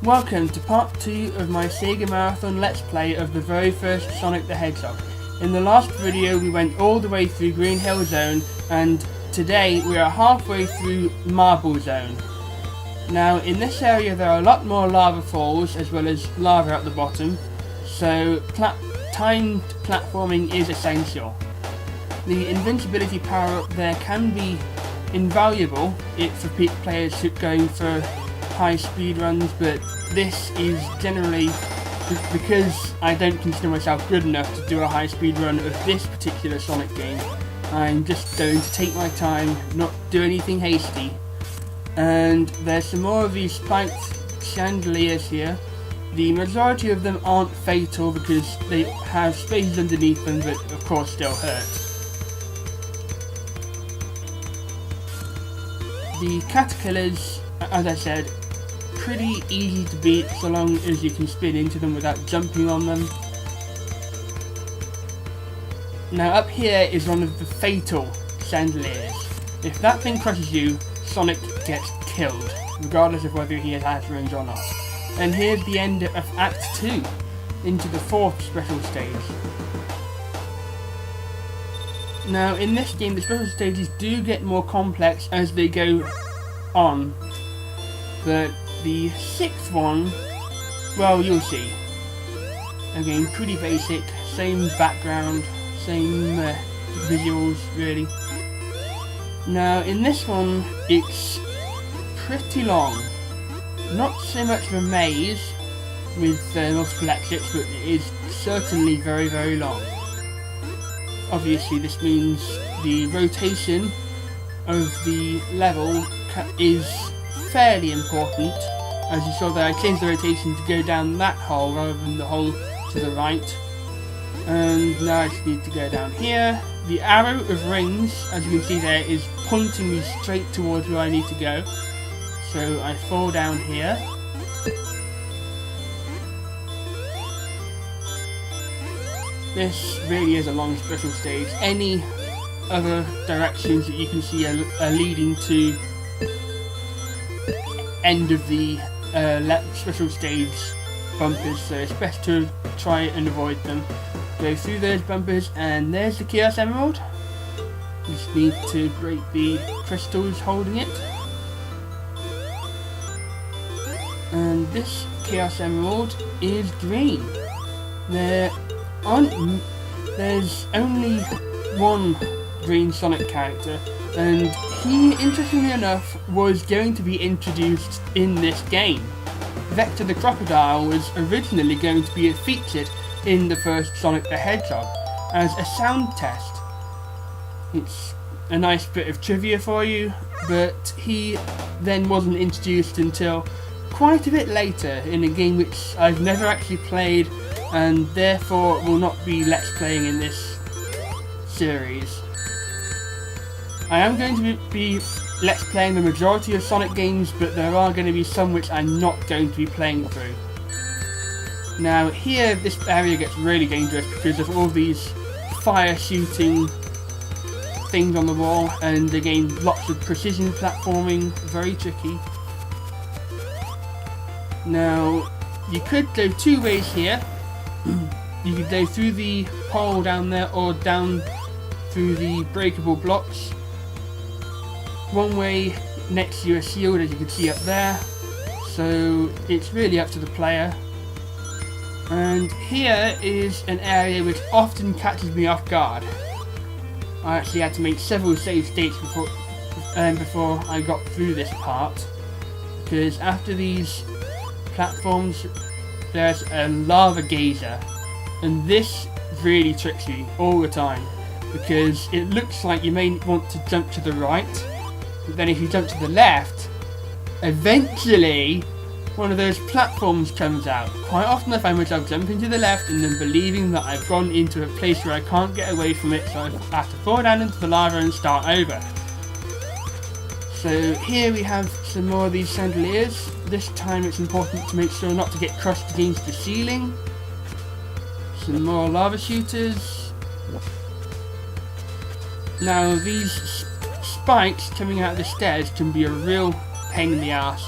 Welcome to part 2 of my SEGA Marathon Let's Play of the very first Sonic the Hedgehog. In the last video we went all the way through Green Hill Zone, and today we are halfway through Marble Zone. Now in this area there are a lot more lava falls as well as lava at the bottom, so timed platforming is essential. The invincibility power up there can be invaluable for players going for high speed runs, but this is generally because I don't consider myself good enough to do a high speed run of this particular Sonic game. I'm just going to take my time, not do anything hasty. And there's some more of these spiked chandeliers here. The majority of them aren't fatal because they have spaces underneath them that of course still hurt. The caterpillars, as I said, pretty easy to beat so long as you can spin into them without jumping on them. Now up here is one of the fatal chandeliers. If that thing crushes you, Sonic gets killed, regardless of whether he has runes or not. And here's the end of Act 2, into the 4th special stage. Now in this game the special stages do get more complex as they go on, but the 6th one, well, you'll see. Again, pretty basic, same background, same visuals really. Now in this one it's pretty long. Not so much of a maze with multiple exits, but it is certainly very, very long. Obviously this means the rotation of the level is fairly important. As you saw there, I changed the rotation to go down that hole rather than the hole to the right. And now I just need to go down here. The arrow of rings, as you can see there, is pointing me straight towards where I need to go. So I fall down here. This really is a long special stage. Any other directions that you can see are leading to end of the special stage bumpers, so it's best to try and avoid them. Go through those bumpers, and there's the Chaos Emerald. You just need to break the crystals holding it. And this Chaos Emerald is green. There's only one green Sonic character, and he, interestingly enough, was going to be introduced in this game. Vector the Crocodile was originally going to be featured in the first Sonic the Hedgehog as a sound test. It's a nice bit of trivia for you, but he then wasn't introduced until quite a bit later in a game which I've never actually played and therefore will not be Let's Playing in this series. I am going to be Let's Playing the majority of Sonic games, but there are going to be some which I'm not going to be playing through. Now here this area gets really dangerous because of all these fire shooting things on the wall, and again lots of precision platforming, very tricky. Now you could go two ways here. You could go through the hole down there or down through the breakable blocks. One way next to a shield, as you can see up there, so it's really up to the player. And here is an area which often catches me off guard. I actually had to make several save states before I got through this part, because after these platforms there's a lava geyser, and this really tricks you all the time because it looks like you may want to jump to the right, but then if you jump to the left, eventually one of those platforms comes out. Quite often I find myself jumping to the left and then believing that I've gone into a place where I can't get away from it, so I have to fall down into the lava and start over. So here we have some more of these chandeliers. This time it's important to make sure not to get crushed against the ceiling. Some more lava shooters. Now these spikes coming out of the stairs can be a real pain in the ass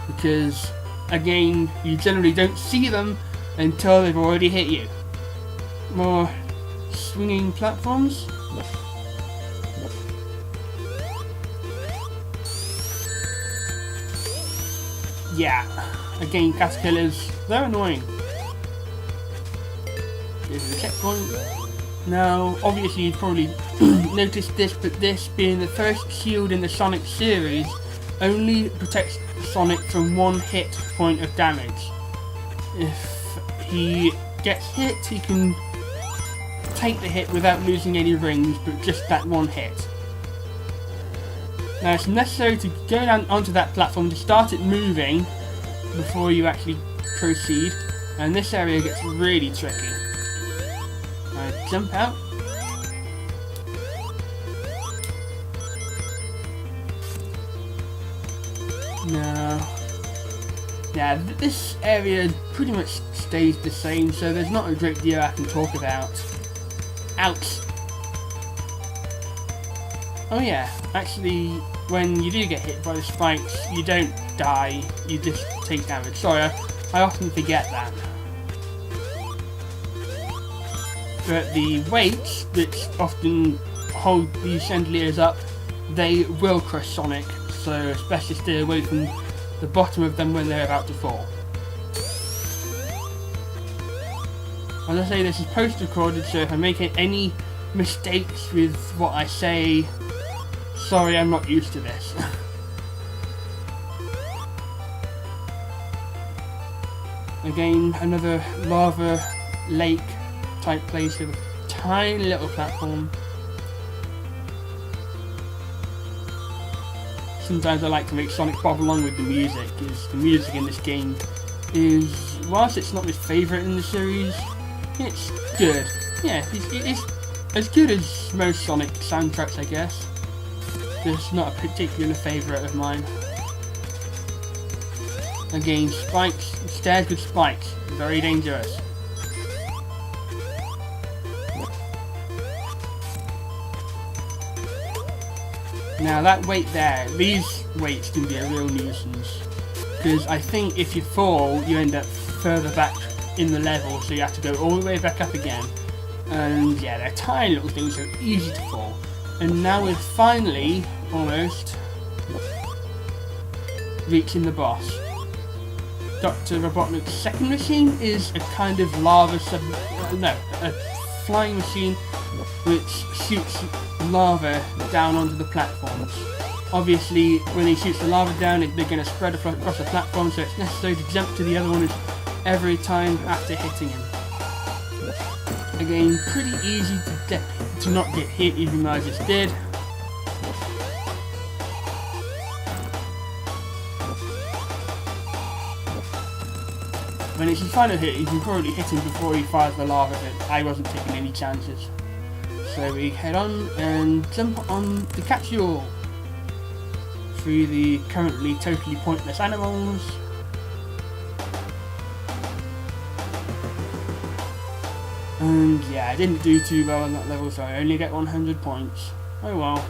because again, you generally don't see them until they've already hit you. More swinging platforms. Yeah, again, caterpillars, they're annoying. This is a checkpoint. Now, obviously you've probably noticed this, but this being the first shield in the Sonic series only protects Sonic from one hit point of damage. If he gets hit, he can take the hit without losing any rings, but just that one hit. Now it's necessary to go down onto that platform to start it moving before you actually proceed, and this area gets really tricky. I jump out. Now this area pretty much stays the same, so there's not a great deal I can talk about. Ouch! Oh yeah, actually, when you do get hit by the spikes, you don't die, you just take damage. Sorry, I often forget that. But the weights, which often hold these chandeliers up, they will crush Sonic, so especially stay away from the bottom of them when they're about to fall. As I say, this is post-recorded, so if I make any mistakes with what I say, sorry, I'm not used to this. Again, another lava lake type place with a tiny little platform. Sometimes I like to make Sonic bob along with the music, because the music in this game is, whilst it's not my favourite in the series, it's good. Yeah, it's as good as most Sonic soundtracks, I guess. Just not a particular favourite of mine. Again, spikes, stairs with spikes, very dangerous. Now that weight there, these weights can be a real nuisance, because I think if you fall, you end up further back in the level, so you have to go all the way back up again. And yeah, they're tiny little things, so easy to fall. And now we're finally, almost, reaching the boss. Dr. Robotnik's second machine is a kind of lava a flying machine which shoots lava down onto the platforms. Obviously, when he shoots the lava down, they're going to spread across the platform, so it's necessary to jump to the other one every time after hitting him. Again, pretty easy to not get hit, even though I just did. When it's his final hit, you can probably hit him before he fires the lava, but I wasn't taking any chances. So we head on and jump on the capsule through the currently totally pointless animals. And yeah, I didn't do too well on that level, so I only get 100 points. Oh well.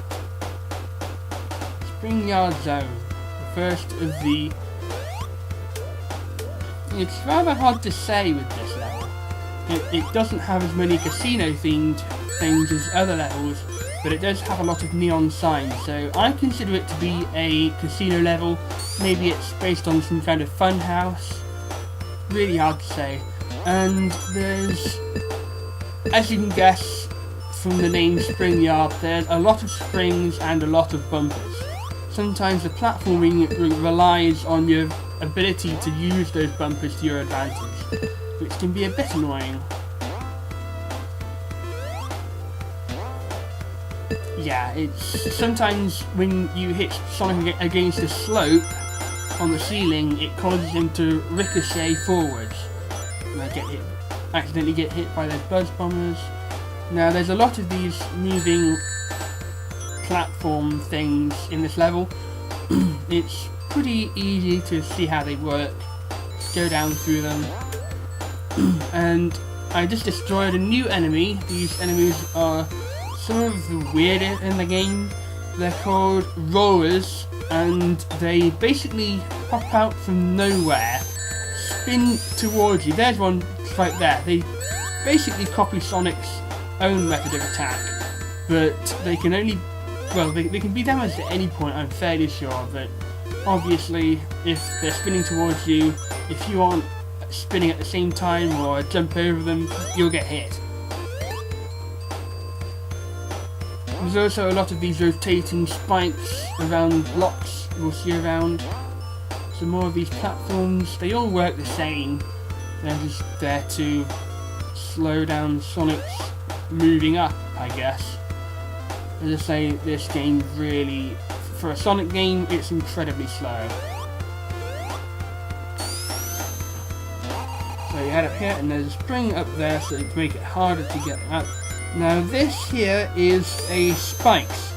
Spring Yard Zone, the first of the... It's rather hard to say with this level. It doesn't have as many casino-themed things as other levels, but it does have a lot of neon signs, so I consider it to be a casino level. Maybe it's based on some kind of fun house. Really hard to say. And there's, as you can guess from the name Spring Yard, there's a lot of springs and a lot of bumpers. Sometimes the platforming relies on your ability to use those bumpers to your advantage, which can be a bit annoying. Yeah, it's sometimes when you hit Sonic against a slope on the ceiling, it causes him to ricochet forwards. And I accidentally get hit by those buzz bombers. Now there's a lot of these moving platform things in this level. It's pretty easy to see how they work. Just go down through them. And I just destroyed a new enemy. These enemies are some of the weirdest in the game. They're called rollers, and they basically pop out from nowhere spin towards you. There's one right there. They basically copy Sonic's own method of attack, but they can only, well, they can be damaged at any point, I'm fairly sure, but obviously if they're spinning towards you, if you aren't spinning at the same time or jump over them, you'll get hit. There's also a lot of these rotating spikes around blocks you'll see around. Some more of these platforms, they all work the same. They're just there to slow down Sonic's moving up, I guess. As I say, this game really, for a Sonic game, it's incredibly slow. So you head up here and there's a spring up there so to make it harder to get up. Now this here is a spikes.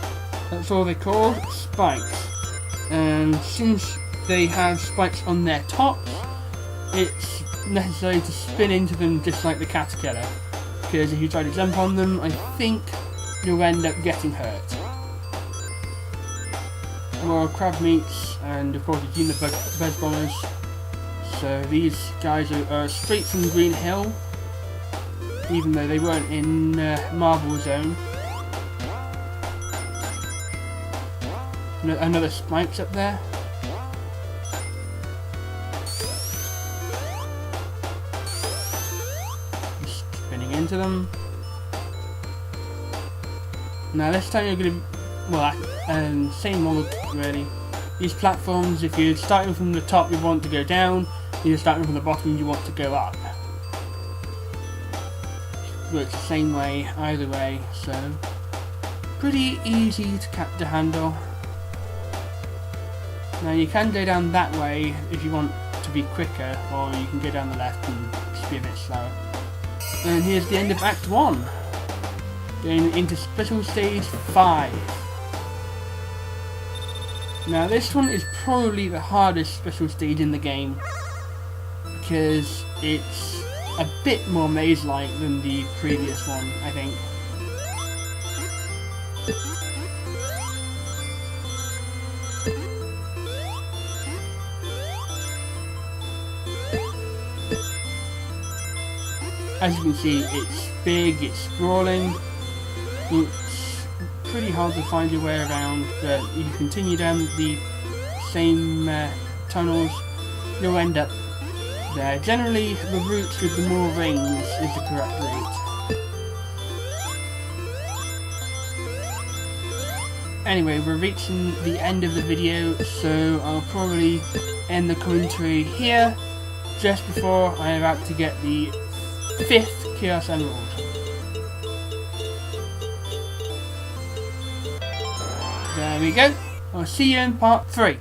That's all they're called, spikes. And since they have spikes on their tops, it's necessary to spin into them just like the caterpillar. Because if you try to jump on them, I think you'll end up getting hurt. More crab meats, and of course you've seen the buzz bombers. So these guys are straight from Green Hill, even though they weren't in Marble Zone. Another spikes up there. Just spinning into them. Now this time you're going to, well, same model really. These platforms, if you're starting from the top you want to go down, if you're starting from the bottom you want to go up. Works the same way, either way, so pretty easy to handle. Now you can go down that way if you want to be quicker, or you can go down the left and just be a bit slower. And here's the end of Act 1. Going into Special Stage 5. Now this one is probably the hardest special stage in the game, because it's a bit more maze-like than the previous one, I think. As you can see, it's big, it's sprawling, it's pretty hard to find your way around, but if you continue down the same tunnels, you'll end up there. Generally, the route with the more rings is the correct route. Anyway, we're reaching the end of the video, so I'll probably end the commentary here, just before I'm about to get the 5th Chaos Emerald. There we go. I'll see you in part 3.